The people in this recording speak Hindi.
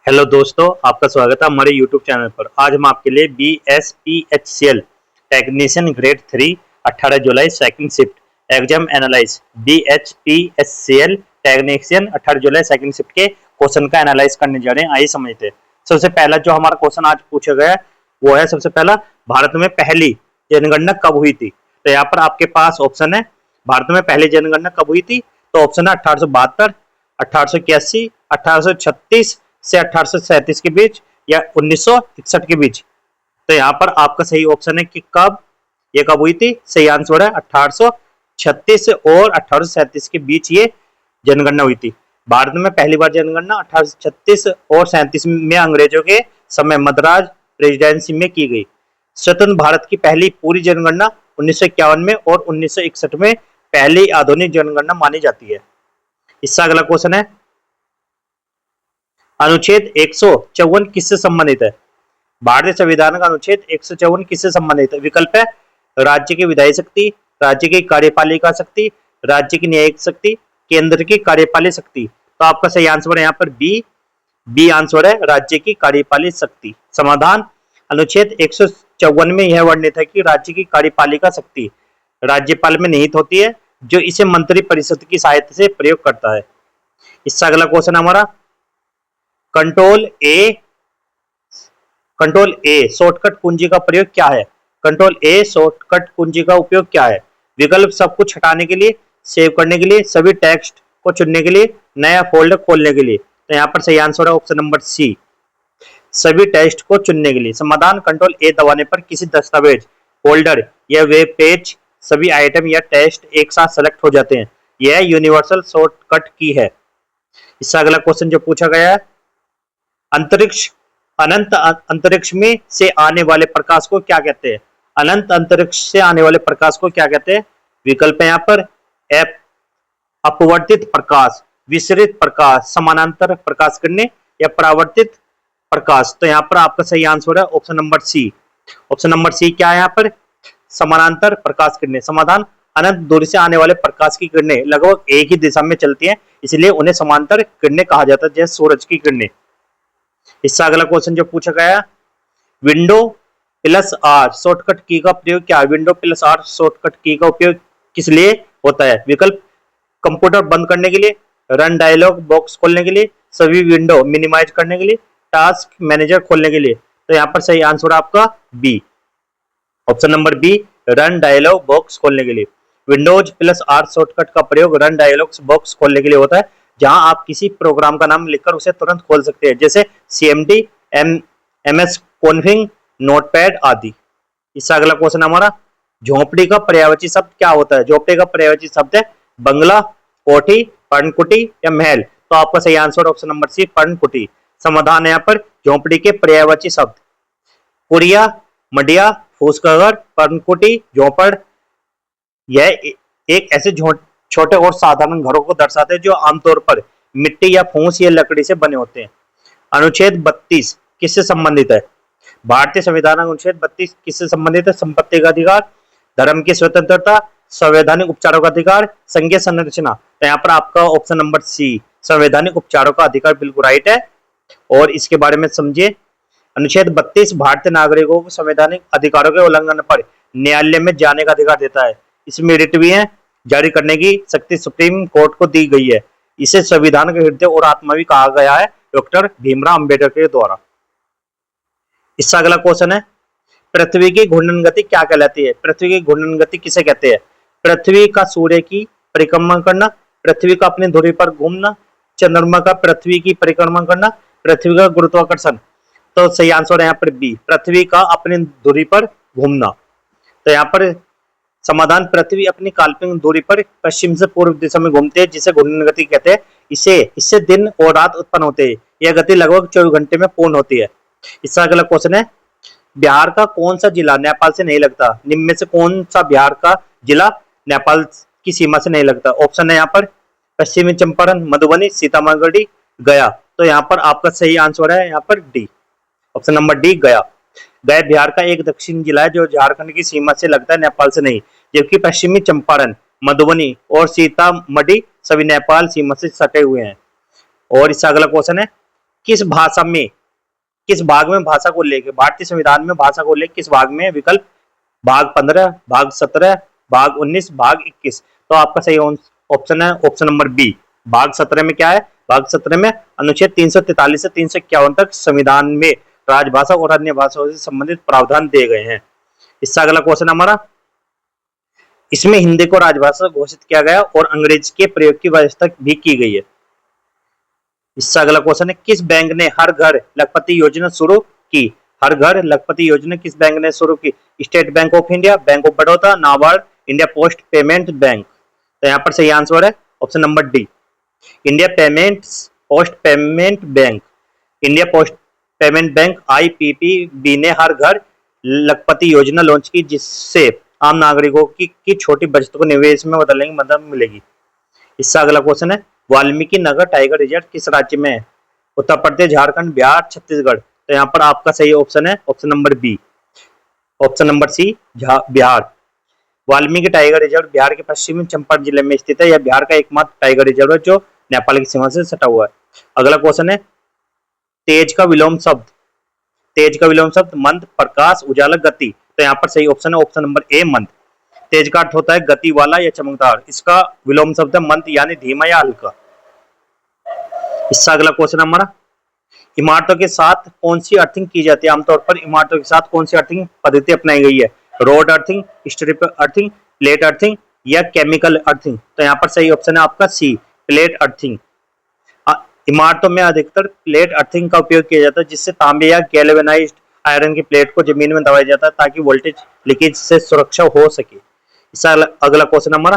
हेलो दोस्तों, आपका स्वागत है हमारे यूट्यूब चैनल पर। आज हम आपके लिए BSPHCL टेक्नीशियन ग्रेड 3 18 जुलाई second shift exam analyse BHPHCL technician 18 जुलाई सेकंड शिफ्ट के क्वेश्चन का एनालाइज करने जा रहे हैं। आइए समझते हैं। सबसे पहला जो हमारा क्वेश्चन आज पूछा गया है वो है, सबसे पहला, भारत में पहली जनगणना कब हुई थी? तो यहाँ पर आपके पास ऑप्शन है, भारत में पहली जनगणना कब हुई थी? तो ऑप्शन है 1872, 1881, 1836 से 1837 के बीच या 1961 के बीच। तो यहाँ पर आपका सही ऑप्शन है कि कब ये कब हुई थी। सही आंसर है 1836 और 1837 के बीच ये जनगणना हुई थी। भारत में पहली बार जनगणना 1836 और 37 में अंग्रेजों के समय मद्रास प्रेसिडेंसी में की गई। स्वतंत्र भारत की पहली पूरी जनगणना 1951 में और 1961 में पहली आधुनिक जनगणना मानी जाती है। इससे अगला क्वेश्चन है, अनुच्छेद 154 किससे संबंधित है? भारतीय संविधान का अनुच्छेद 154 किससे संबंधित है? विकल्प है राज्य की विधायी शक्ति, राज्य की कार्यपालिका शक्ति, राज्य की न्यायिक शक्ति, केंद्र की कार्यपालिक शक्ति। तो आपका सही आंसर है यहाँ पर बी आंसर है राज्य की कार्यपालिक शक्ति। समाधान, अनुच्छेद 154 में यह वर्णित है कि राज्य की कार्यपालिका शक्ति राज्यपाल में निहित होती है, जो इसे मंत्री परिषद की सहायता से प्रयोग करता है। इससे अगला क्वेश्चन हमारा, कंट्रोल ए शॉर्टकट कुंजी का प्रयोग क्या है? कंट्रोल ए शॉर्टकट कुंजी का उपयोग क्या है? विकल्प सब कुछ हटाने के लिए, सेव करने के लिए, सभी टेक्स्ट को चुनने के लिए, नया फोल्डर खोलने के लिए। तो यहाँ पर सही आंसर है ऑप्शन नंबर सी, सभी टेक्स्ट को चुनने के लिए। समाधान, कंट्रोल ए दबाने पर किसी दस्तावेज, फोल्डर या वेब पेज सभी आइटम या टेक्स्ट एक साथ सेलेक्ट हो जाते हैं। यह यूनिवर्सल शॉर्टकट की है। इससे अगला क्वेश्चन जो पूछा गया है, अनंत अंतरिक्ष में से आने वाले प्रकाश को क्या कहते हैं? अनंत अंतरिक्ष से आने वाले प्रकाश को क्या कहते हैं? विकल्प है यहाँ पर अपवर्तित प्रकाश, विसरित प्रकाश, समानांतर प्रकाश किरणें या परावर्तित प्रकाश। तो यहाँ पर आपका सही आंसर है option number C. Option number C क्या है यहाँ पर? समानांतर प्रकाश किरणें। समाधान, अनंत दूरी से आने वाले प्रकाश की किरणें लगभग एक ही दिशा में चलती हैं, इसलिए उन्हें समांतर किरणें कहा जाता है, जैसे सूरज की किरणें। इससे अगला क्वेश्चन जो पूछा गया, विंडो प्लस आर शॉर्टकट की का प्रयोग क्या है? विंडो प्लस आर शॉर्टकट की का उपयोग किस लिए होता है? विकल्प कंप्यूटर बंद करने के लिए, रन डायलॉग बॉक्स खोलने के लिए, सभी विंडो मिनिमाइज करने के लिए, टास्क मैनेजर खोलने के लिए। तो यहाँ पर सही आंसर आपका B, option number B, run dialog box खोलने के लिए। विंडोज प्लस आर शॉर्टकट का प्रयोग रन डायलॉग बॉक्स खोलने के लिए होता है, जहां आप किसी प्रोग्राम का नाम लिखकर उसे तुरंत खोल सकते हैं, जैसे CMD, MS कॉन्फिग, नोटपैड आदि। इससे अगला क्वेश्चन हमारा, झोपड़ी का पर्यायवाची शब्द क्या होता है? झोपड़ी का पर्यायवाची शब्द है बंगला, कोठी, पर्णकुटी या महल। तो आपका सही आंसर ऑप्शन नंबर सी, पर्णकुटी। समाधान है यहाँ पर झोपड़ी के पर्यायवाची शब्द कुरिया, मडिया, फूसघर, पर्णकुटी, झोपड़। यह एक ऐसे छोटे और साधारण घरों को दर्शाते हैं जो आमतौर पर मिट्टी या फूस या लकड़ी से बने होते हैं। अनुच्छेद 32 किससे संबंधित है? भारतीय संविधान अनुच्छेद 32 किससे संबंधित है? संपत्ति का अधिकार, धर्म की स्वतंत्रता, संवैधानिक उपचारों का अधिकार, संघीय संरचना। तो यहाँ पर आपका ऑप्शन नंबर सी, संवैधानिक उपचारों का अधिकार बिल्कुल राइट है। और इसके बारे में समझिए, अनुच्छेद 32 भारतीय नागरिकों को संवैधानिक अधिकारों के उल्लंघन पर न्यायालय में जाने का अधिकार देता है। इसमें रिट भी है, जारी करने की शक्ति सुप्रीम कोर्ट को दी गई है। इसे संविधान का हृदय और आत्मा भी कहा गया है डॉक्टर भीमराव अंबेडकर के द्वारा। इससे अगला क्वेश्चन है, पृथ्वी की घूर्णन गति क्या कहलाती है? पृथ्वी की घूर्णन गति किसे कहते हैं? पृथ्वी का सूर्य की परिक्रमा करना, पृथ्वी का अपनी धुरी पर घूमना, चंद्रमा का पृथ्वी की परिक्रमा करना, पृथ्वी का गुरुत्वाकर्षण। तो सही आंसर है यहाँ पर बी, पृथ्वी का अपनी धुरी पर घूमना। तो यहाँ पर समाधान, पृथ्वी अपनी काल्पनिक दूरी पर पश्चिम से पूर्व दिशा में घूमती है, जिसे घूर्णन गति कहते हैं। इससे दिन और रात उत्पन्न होते हैं। यह गति लगभग 24 घंटे में पूर्ण होती है। इसका अगला क्वेश्चन है, बिहार का कौन सा जिला नेपाल से नहीं लगता? निम्न में से कौन सा बिहार का जिला नेपाल की सीमा से नहीं लगता? ऑप्शन है यहाँ पर पश्चिमी चंपारण, मधुबनी, सीतामढ़ी, गया। तो यहाँ पर आपका सही आंसर है यहाँ पर डी, ऑप्शन नंबर डी, गया। गया बिहार का एक दक्षिण जिला है जो झारखंड की सीमा से लगता है, नेपाल से नहीं। जबकि पश्चिमी चंपारण, मधुबनी और सीतामढ़ी सभी नेपाल सीमा से सटे हुए हैं। और इससे अगला क्वेश्चन है, किस भाषा में, किस भाग में भाषा को लेकर, भारतीय संविधान में भाषा को लेकर किस भाग में? विकल्प भाग 15, भाग 17, भाग 19, भाग 21। तो आपका सही ऑप्शन है ऑप्शन नंबर बी। भाग 17 में क्या है? भाग 17 में अनुच्छेद 343 से 351 तक संविधान में राजभाषा और अन्य भाषाओं से संबंधित प्रावधान दिए गए हैं। इससे अगला क्वेश्चन हमारा, इसमें हिंदी को राजभाषा घोषित किया गया और अंग्रेजी के प्रयोग की व्यवस्था भी की गई है। इससे अगला क्वेश्चन है, किस बैंक ने हर घर लखपति योजना शुरू की? हर घर लखपति योजना किस बैंक ने शुरू की? State bank of India, bank of Baroda, NABARD, India post payment bank. तो यहाँ पर सही आंसर है option number D, India post payment bank. India post payment bank IPPB ने हर घर लखपति योजना लॉन्च की, जिससे आम नागरिकों की छोटी बचत को निवेश में बदलने की मदद मिलेगी। इससे अगला क्वेश्चन है, वाल्मीकि नगर टाइगर रिजर्व किस राज्य में है? उत्तर प्रदेश, झारखंड, बिहार, छत्तीसगढ़। तो यहाँ पर आपका सही ऑप्शन है option number B, option number C, Bihar. Valmiki tiger reserve Bihar के पश्चिमी चंपारण जिले में स्थित है। यह बिहार का एकमात्र टाइगर रिजर्व है जो नेपाल की सीमा से सटा हुआ है। अगला क्वेश्चन है, तेज का विलोम शब्द, तेज का विलोम शब्द मंद, प्रकाश, उजाला, गति। तो यहाँ पर सही ऑप्शन है ऑप्शन नंबर ए, मंद। तेज का अर्थ होता है गति वाला या चमकदार, इसका विलोम शब्द है मंद यानी धीमा या हल्का। इससे अगला क्वेश्चन हमारा, इमारतों के साथ कौन सी अर्थिंग की जाती है? आमतौर पर इमारतों के साथ कौन सी अर्थिंग पद्धति अपनाई गई है? Road earthing, strip earthing, plate earthing या केमिकल अर्थिंग। तो यहाँ पर सही ऑप्शन है आपका सी, प्लेट अर्थिंग। इमारतों में अधिकतर प्लेट अर्थिंग का उपयोग किया जाता है, जिससे तांबे या गैल्वेनाइज्ड आयरन की प्लेट को जमीन में दबाया जाता है ताकि वोल्टेज लीकेज से सुरक्षा हो सके। इसका अगला क्वेश्चन हमारा,